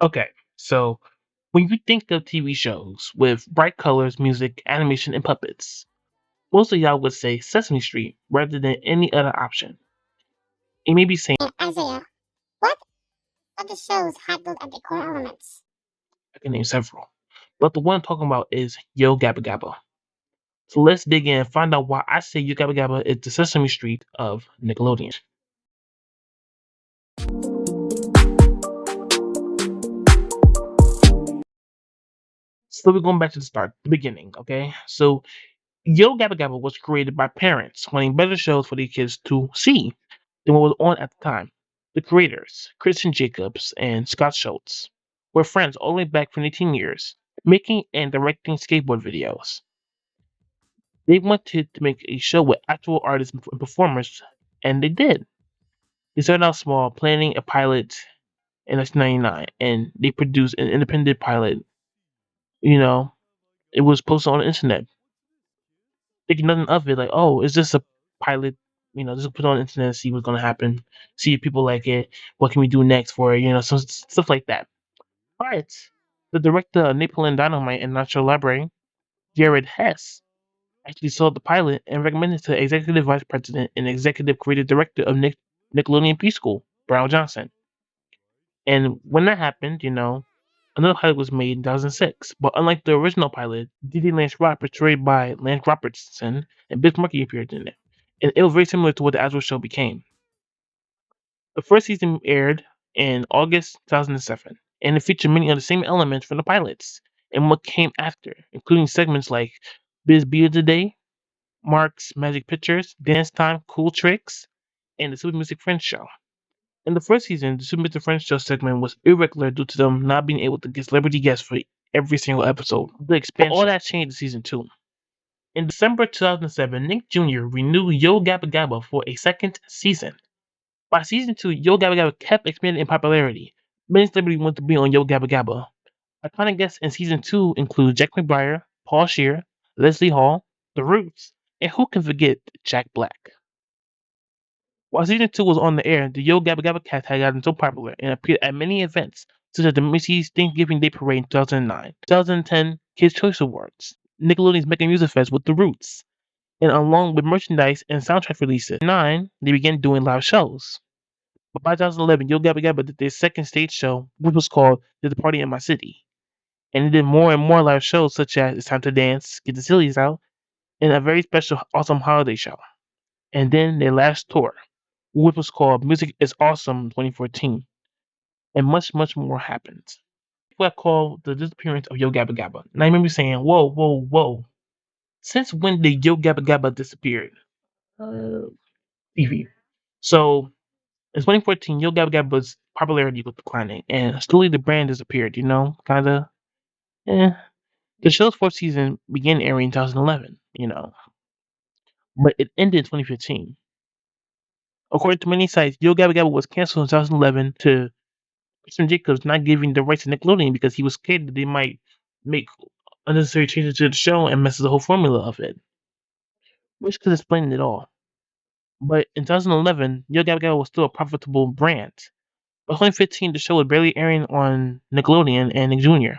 Okay, so when you think of TV shows with bright colors, music, animation, and puppets, most of y'all would say Sesame Street rather than any other option. You may be saying, Isaiah, what other shows handled at the core elements? I can name several, but the one I'm talking about is Yo Gabba Gabba. So let's dig in and find out why I say Yo Gabba Gabba is the Sesame Street of Nickelodeon. So we're going back to the start, the beginning, okay? So Yo Gabba Gabba was created by parents wanting better shows for their kids to see than what was on at the time. The creators, Christian Jacobs and Scott Schultz, were friends all the way back from the teen years, making and directing skateboard videos. They wanted to make a show with actual artists and performers, and they did. They started out small, planning a pilot in 1999, and they produced an independent pilot. You know, it was posted on the internet, thinking nothing of it. Like, oh, is this a pilot? Just put it on the internet and see what's gonna happen. See if people like it. What can we do next for it? Some stuff like that. But the director of Napoleon Dynamite and Nacho Library, Jared Hess, actually saw the pilot and recommended to executive vice president and executive creative director of Nickelodeon Preschool, Brown Johnson. And when that happened, another pilot was made in 2006. But unlike the original pilot, D.D. Lance Rock, portrayed by Lance Robertson, and Biz Markie appeared in it. And it was very similar to what the actual show became. The first season aired in August 2007, and it featured many of the same elements from the pilots and what came after, including segments like Biz Beer Today, Mark's Magic Pictures, Dance Time, Cool Tricks, and the Super Music Friends Show. In the first season, the Super Music Friends Show segment was irregular due to them not being able to get celebrity guests for every single episode. The expansion. All that changed in season 2. In December 2007, Nick Jr. renewed Yo Gabba Gabba for a second season. By season 2, Yo Gabba Gabba kept expanding in popularity. Many celebrities wanted to be on Yo Gabba Gabba. Iconic guests in season 2 include Jack McBrayer, Paul Shear, Leslie Hall, The Roots, and who can forget Jack Black. While season 2 was on the air, the Yo Gabba Gabba cast had gotten so popular and appeared at many events, such as the Macy's Thanksgiving Day Parade in 2009, 2010 Kids' Choice Awards, Nickelodeon's Mega Music Fest with The Roots, and along with merchandise and soundtrack releases. In 2009, they began doing live shows. But by 2011, Yo Gabba Gabba did their second stage show, which was called There's a Party in My City. And they did more and more live shows, such as It's Time to Dance, Get the Sillies Out, and a very special, awesome holiday show. And then their last tour, which was called Music is Awesome 2014. And much, much more happened. What I call the disappearance of Yo Gabba Gabba. And I remember saying, whoa, whoa, whoa. Since when did Yo Gabba Gabba disappear? TV. So in 2014, Yo Gabba Gabba's popularity was declining, and slowly the brand disappeared. Kinda. Eh. The show's fourth season began airing in 2011. But it ended in 2015. According to many sites, Yo Gabba Gabba was canceled in 2011 to Christian Jacobs not giving the rights to Nickelodeon because he was scared that they might make unnecessary changes to the show and mess the whole formula of it, which could explain it all. But in 2011, Yo Gabba Gabba was still a profitable brand. By 2015, the show was barely airing on Nickelodeon and NickJr.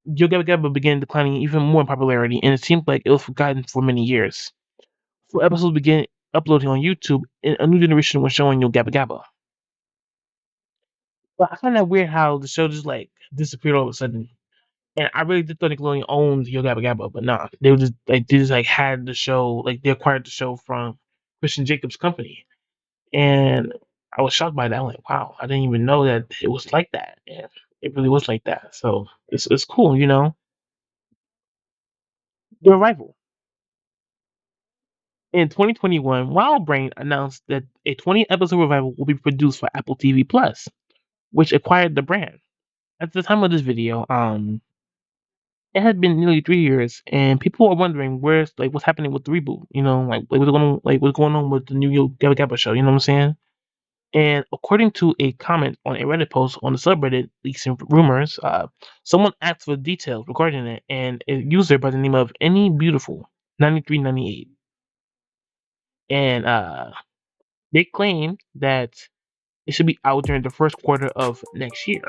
Yo Gabba Gabba began declining even more in popularity, and it seemed like it was forgotten for many years. Full episodes began uploading on YouTube, and a new generation was showing Yo Gabba Gabba. But I find that weird how the show just disappeared all of a sudden. And I really did thought Nickelodeon owned YoGabba, but nah, they were just had the show, they acquired the show from Christian Jacobs' company, and I was shocked by that. I'm like, wow, I didn't even know that it was like that, and it really was like that. So it's cool. The revival in 2021, Wildbrain announced that a 20 episode revival will be produced for Apple TV Plus, which acquired the brand. At the time of this video, it had been nearly 3 years, and people are wondering what's happening with the reboot. What's going on with the new Yo Gabba Gabba show. You know what I'm saying? And according to a comment on a Reddit post on the subreddit Leaks and Rumors, someone asked for details regarding it, and a user by the name of Any Beautiful 9398, and they claimed that it should be out during the first quarter of next year.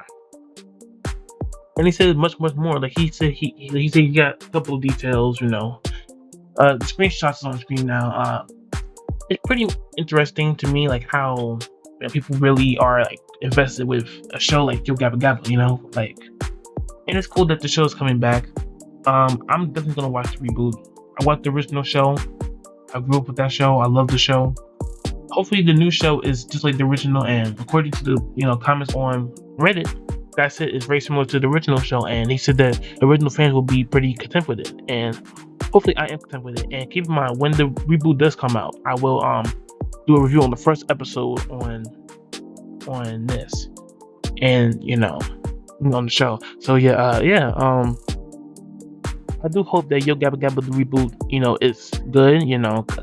And he said much more. Like he said he got a couple of details. The screenshots is on the screen now. It's pretty interesting to me, like how people really are like invested with a show like YoGabbaGabba. Like, and it's cool that the show is coming back. I'm definitely gonna watch the reboot. I watched the original show. I grew up with that show. I love the show. Hopefully, the new show is just like the original. And according to the comments on Reddit, guy said it's very similar to the original show, and he said that original fans will be pretty content with it. And hopefully, I am content with it. And keep in mind, when the reboot does come out, I will do a review on the first episode on this, and on the show. So I do hope that YoGabbaGabba the reboot, is good.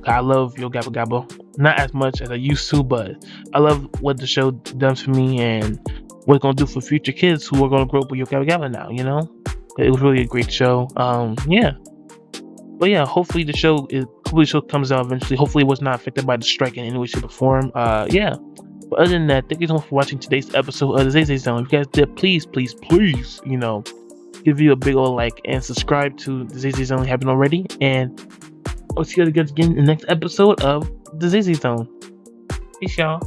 I love YoGabbaGabba, not as much as I used to, but I love what the show does for me and what it's gonna do for future kids who are gonna grow up with YoGabbaGabba now. It was really a great show. Yeah, but yeah, hopefully the show comes out eventually. Hopefully, it was not affected by the strike in any way, shape, or form. Yeah. But other than that, thank you so much for watching today's episode of the Zay Zay Zone. If you guys did, please, give you a big old like and subscribe to the Zay Zay Zone if you haven't already. And I'll see you guys again in the next episode of the Zay Zay Zone. Peace, y'all.